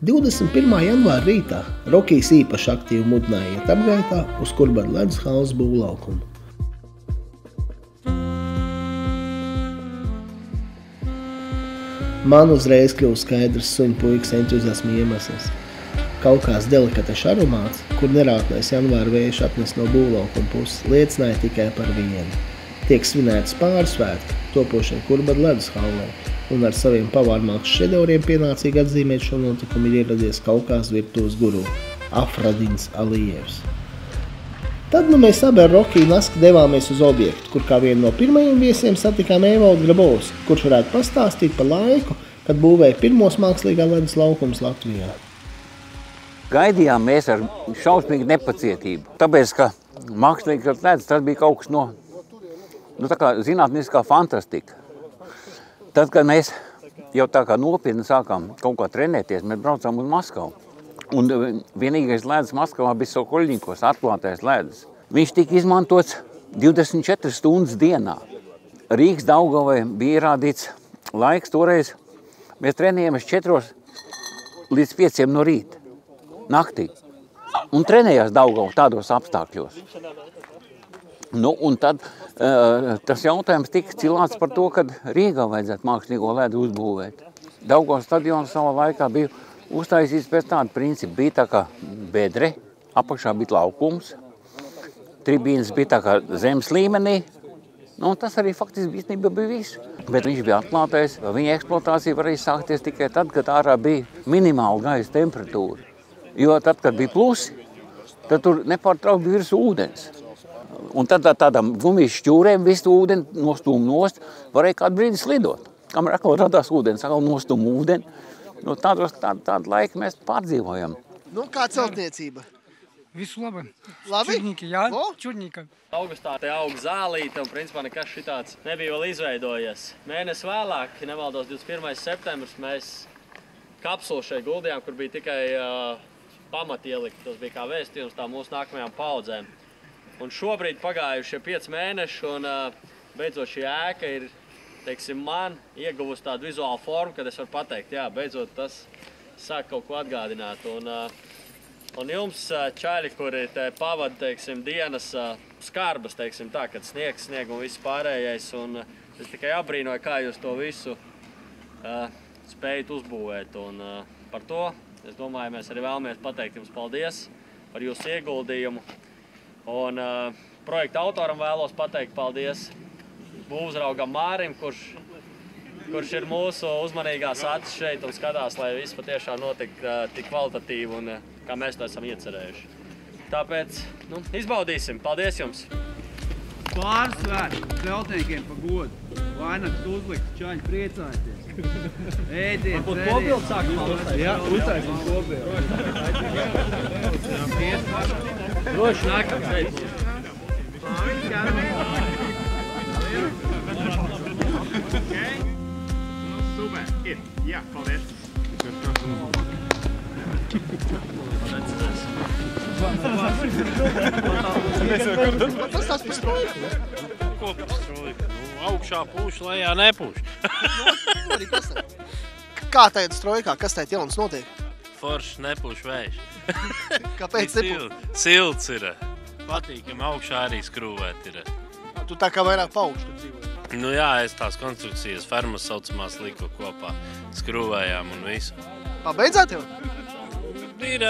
21. janvāra rītā Rokijs īpaši aktīvi mudināja iet apgaitā uz Kurbada ledus halles būvlaukumu. Man uzreiz kļuva skaidrs suņu puikas entuziasma iemesls. Kaukās delikatešu aromāts, kur nerātnais janvāra vējš atnes no būvlaukuma puses, liecināja tikai par vienu. Tiek svinētas pārsvētki, topošai Kurbada ledus hallē, un ar saviem pavārmākslas šedevriem pienācīgi atzīmēt šo notikumu ir ieradies Kaukās virtuves guru Afradins Alijevs. Tad mēs abi ar Rokiju Nasku devāmies uz objektu, kur kā vienu no pirmajiem viesiem satikām Evaldu Grabovski, kurš varētu pastāstīt par laiku, kad būvēja pirmos mākslīgā ledus laukumus Latvijā. Gaidījām mēs ar šausmīgu nepacietību, tāpēc, ka mākslīgais ledus tas bija kaut kas tā kā zinātniskā fantastika. Tad, kad mēs jau tā kā nopietni sākām kaut kā trenēties, mēs braucām uz Maskavu. Un vienīgais ledus Maskavā bija Sokoļņikos, atklātais ledus. Viņš tika izmantots 24 stundas dienā. Rīgas Daugavai bija ierādīts laiks toreiz. Mēs trenējāmies 4 līdz 5 no rīta, naktī. Un trenējās Daugava tādos apstākļos. Un tad tas jautājums tika cilāts par to, kad Rīgā vajadzētu mākslīgo ledu uzbūvēt. Daugavas stadions savā laikā bija uztaisīts pēc tāda principa. Bija tā kā bedre, apakšā bija laukums, tribīnes bija tā kā zemes līmenī. Un tas arī faktiski bija viss. Bet viņš bija atklātais, viņa eksploatācija varēja sākties tikai tad, kad ārā bija minimāla gaisa temperatūra. Jo tad, kad bija plusi, tad tur nepārtraukti bija virs ūdens. Un tad tādām gumijas šķūrēm visu ūdeni nostūm nost, varēja kādu brīdi slidot. Kamēr atkal radās ūdens, atkal nostūm ūdeni. Tādu laiku mēs pārdzīvojam. Kā celtniecība? Visu labi. Labi? Čudņiki, jā, čudņika. Augustā te aug zālīte un principā nekas šitāds nebija vēl izveidojies. Mēnesi vēlāk, nemaldos 21. septembris, mēs kapsulu šeit guldījām, kur bija tikai pamati ielikt. Tas bija kā vēstījums tā mūsu nākamajām paudzēm. Un šobrīd pagājušie 5 mēneši un beidzot šī ēka ir, teiksim, man ieguvusi tādu vizuālu formu, kad es varu pateikt, jā, beidzot tas sāk kaut ko atgādināt. Un jums, čaļi, kuri te pavada, teiksim, dienas skarbas, teiksim tā, kad snieg un viss pārējais, un es tikai abrīnoju, kā jūs to visu spējat uzbūvēt. Un par to, es domāju, mēs arī vēlamies pateikt jums paldies par jūsu ieguldījumu. Un projekta autoram vēlos pateikt paldies būvuzraugam Mārim, kurš ir mūsu uzmanīgās acis šeit un skatās, lai viss patiešām notika tik kvalitatīvi un kā mēs to esam iecerējuši. Tāpēc, izbaudīsim. Paldies jums! Pārsvērt celtniekiem pa godu. Vainags uzliks, čaļi priecājieties. Ēdiet, varbūt kobildu sākumā uztaisīt? Jā, uztaisīt kobildu. Droši nākam šeit. Super, ir. Jā, paldies. Tas tās par strojku? Ko par strojku? Augšā pūš, lejā nepūš. Kā tagad strojkā? Kas tagad jaunas notiek? Foršs nepūš vējš. Kāpēc nepūš? Silts ir. Patīkam augšā arī skrūvēt ir. Tu tā kā vairāk paaugšu dzīvoji? Nu jā, es tās konstrukcijas fermas saucamās liku kopā. Skrūvējām un visu. Pabeidzāt jau? Ir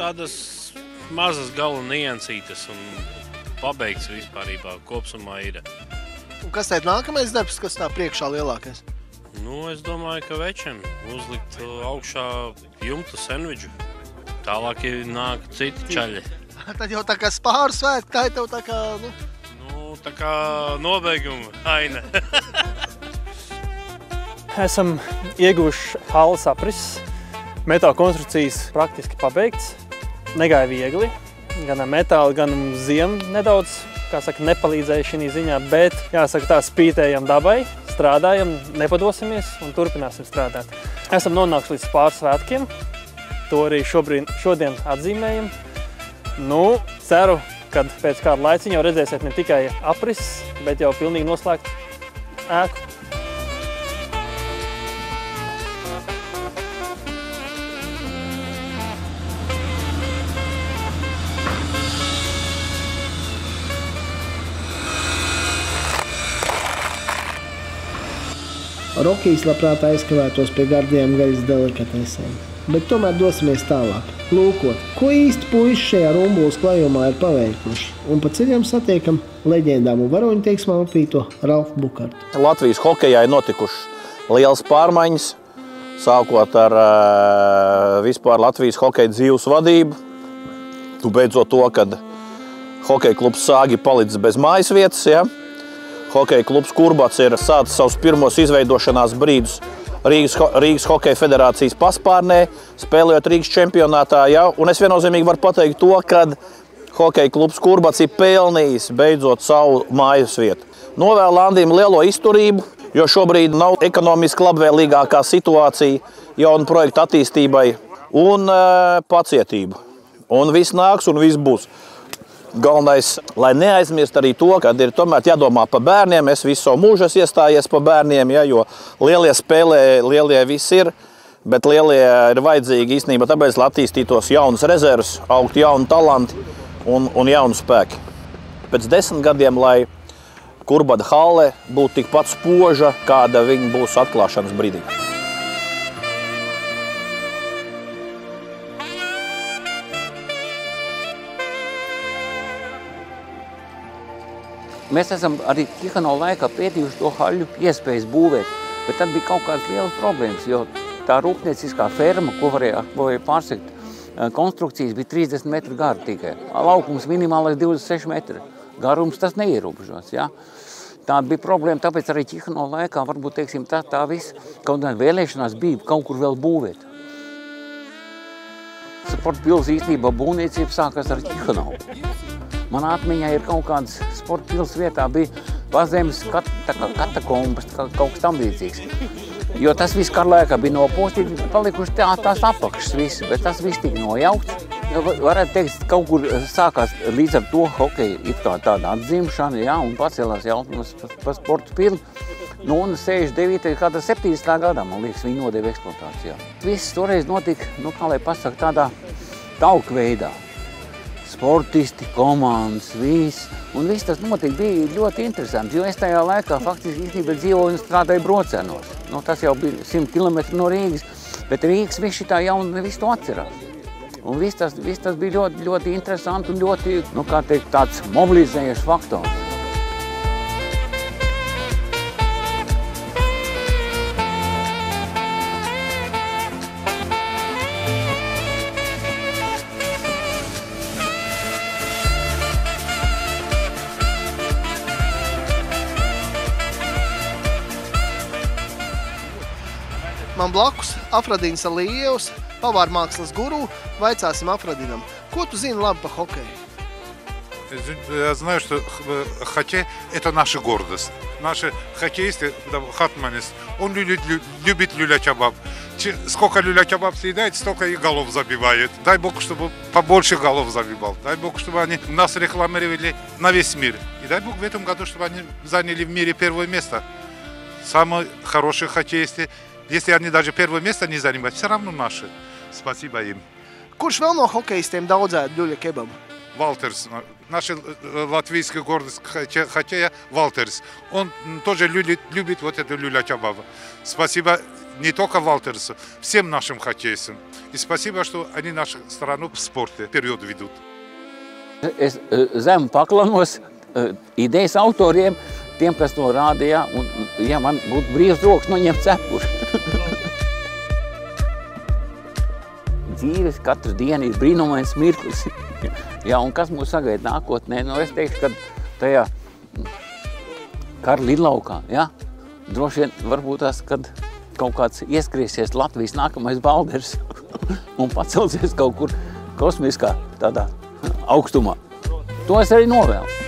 tādas mazas galu niansītas un pabeigts vispārībā kopsumā ir. Un kas tēt nākamais darbs, kas tā priekšā lielākais? Nu, es domāju, ka večiem uzlikt augšā jumtu sendviču. Tālāk nāk citi čaļi. Tad jau tā kā spāru svētki, tā ir tev tā kā, tā kā nobeiguma aina. Esam ieguvuši halles aprises. Metāla konstrukcijas praktiski pabeigts. Negāja viegli. Gan ar metālu, gan ziemu nedaudz, kā saka, nepalīdzēja šī ziņā, bet, jāsaka, tā spītējam dabai, strādājam, nepadosimies un turpināsim strādāt. Esam nonākuši līdz pārsvētkiem. To arī šodien atzīmējam. Ceru, kad pēc kāda laiciņa jau redzēsiet ne tikai aprises, bet jau pilnīgi noslēgt ēku. Rokijs labprāt aizkavētos pie gardiem gaļas delikatesēm. Bet tomēr dosimies tālāk. Lūkot, ko īsti puiši šajā rumbulas klajumā ir paveikuši, un pa ceļam satiekam leģendām un varoņu teiksmām apvīto Ralfu Bukartu. Latvijas hokejā ir notikušas lielas pārmaiņas, sākot ar vispār Latvijas hokeja dzīves vadību. Beidzot to, kad hokeja klubs Sāgi palicis bez mājas vietas. Ja? Hokeja klubs Kurbats ir sācis savus pirmos izveidošanās brīdus Rīgas Hokeja federācijas paspārnē, spēlējot Rīgas čempionātā. Ja? Un es viennozīmīgi varu pateikt to, ka hokeja klubs Kurbats ir pelnījis beidzot savu mājas vietu. Novēlu Andim lielo izturību, jo šobrīd nav ekonomiski labvēlīgākā situācija jaunu projektu attīstībai, un pacietību. Un viss nāks un viss būs. Galvenais, lai neaizmirst arī to, kad ir tomēr jādomā par bērniem. Es visu savu mūžu esmu iestājies par bērniem, ja, jo lielie spēlē, lielie viss ir, bet lielie ir vajadzīgi īstenībā tāpēc, lai attīstītos jaunas rezervas, augtu jauni talanti un jauni spēki. Pēc 10 gadiem, lai Kurbada hale būtu tikpat spoža, kāda viņa būs atklāšanas brīdī. Mēs esam arī Tihano laikā pētījuši to haļu iespējas būvēt, bet tad bija kaut kādas lielas problēmas, jo tā rūpnieciskā ferma, ko varēja pārsekt, konstrukcijas bija 30 metru gara tikai. Laukums minimālais 26 metri. Garums tas neierobežots. Ja? Tāda bija problēma, tāpēc arī Tihano laikā varbūt, teiksim, tā viss kaut kādā vēlēšanās bija kaut kur vēl būvēt. Sporta pils īstenībā būvniecība sākās ar Tihano. Manā atmiņā ir kaut kādas sporta pils vietā bija pazemes katakombas, kaut kas tam līdzīgs. Jo tas viss kara laikā bija nopostīgi, palikuši tās apakšas visi, bet tas viss tika nojaukts. Varētu teikt, kaut kur sākās līdz ar to hokeja it kā tāda atzimšana, ja, un pacēlās jautājums par sporta pili. Nu, un 69. kādā 70. gadā, man liekas, viņi nodeva eksploatācijā. Viss toreiz notika, nu, kā lai pasaka, tādā tauku veidā. Sportisti, komandas, viss. Un viss tas notika, bija ļoti interesants, jo es tajā laikā faktiski īstenībā dzīvoju un strādāju Brocēnos. Nu, tas jau bija 100 km no Rīgas, bet Rīgas viss šitā jauna visu to atcerās. Un viss tas bija ļoti, ļoti interesanti un ļoti, nu, kā teikt, tāds mobilizējošs faktors. Man blakus Afrodīns Alievs, pavārmākslas guru, vaicāsim Afrodinam. Ko tu zini labi par hokeju? Я знаю, что хоккей – это наша гордость. Наши хоккеисты, Хатманис, он любит люля-кебаб. Сколько люля-кебаб съедает, столько и голов забивает. Дай Бог, чтобы побольше голов забивал. Дай Бог, чтобы они нас рекламировали на весь мир. И дай Бог в этом году, чтобы они заняли в мире первое место. Самые хорошие хоккеисты. Если они даже первое место не занимают, все равно наши. Спасибо им. Kurš vēl no hokeistiem daudzētu ļuļa kebabu? Валтерс, наша латвийская гордость хоккея Валтерс. Он тоже любит вот эту люля-кебабу. Спасибо не только Валтерсу, всем нашим хоккеистам. И спасибо, что они нашу страну в спорте вперед ведут. Es zemu paklanos idejas autoriem, tiem, kas to rādīja, un ja man būtu brīvs rokas, noņemt cepuri. Dzīves katru dienu ir brīnumains mirklis. Jā, un kas mūs sagaida nākotnē? Nu, es teikšu, ka tajā kara lidlaukā, ja, droši vien varbūt tas, kad kaut kāds ieskriesies Latvijas nākamais balders un pacelsies kaut kur kosmiskā tādā augstumā. To es arī novēlu.